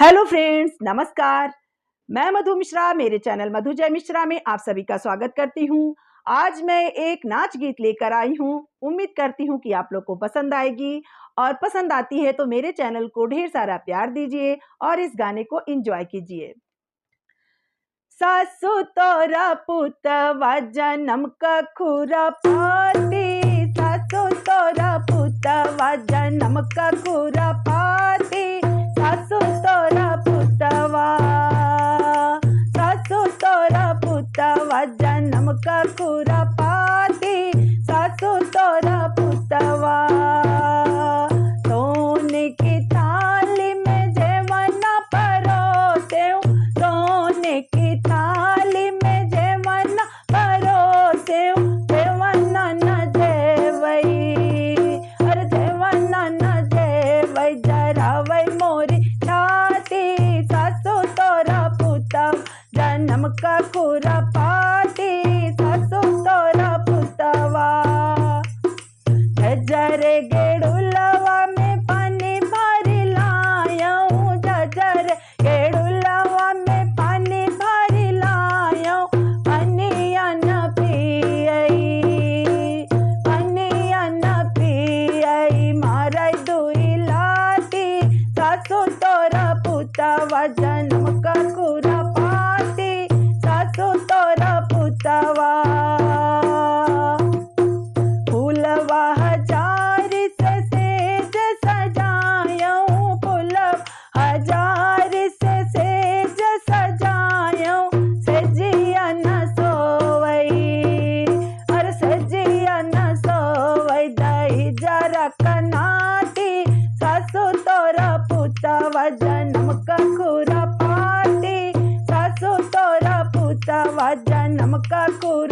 Hello friends, नमस्कार। मैं मधु मिश्रा मेरे चैनल मधु जय मिश्रा में आप सभी का स्वागत करती हूँ। आज मैं एक नाच गीत लेकर आई हूँ। उम्मीद करती हूँ कि आप लोग को पसंद आएगी और पसंद आती है तो मेरे चैनल को ढेर सारा प्यार दीजिए और इस गाने को एंजॉय कीजिए। सासु तोरा पुतवा जन्म का खुरा पाती, सासु तोरा पुतवा जन्म का खुरा पाती, सासु तोरा पुतवा, सासु तोरा पुतवा जन्म का खुरा पाती, सासु तोरा पुतवा। सोने की थाली में जेवना परोसे, सोने की थाली में जेवना परोसे, जेवना न जेवई, अरे जेवना न जेवई, जरावई मोरी छाती, सासु तोरा पुतवा जन्म का खुरा पाती, सासु तोरा पुतवा। जजरे गेड़ुलवा में पानी भरी लायऊं, जजरे गेड़ुलवा में पानी भरी लायऊं, पनिया न पियई, पनिया न पियई, मारई दुई लाती, सासु तोरा पुतवा जन्म का खुरा पाती, सासु तोरा पुतवा। फूलवा हजार से सेज सजायूं, फूलवा हजार से सेज सजायूं, सजिया न सोवई, अरे सजिया न सोवई, दही जरा कनाती, सासु तोरा पुतवा जन्म का खुरा पाती, सासु तोरा पुतवा जन्म का खुरा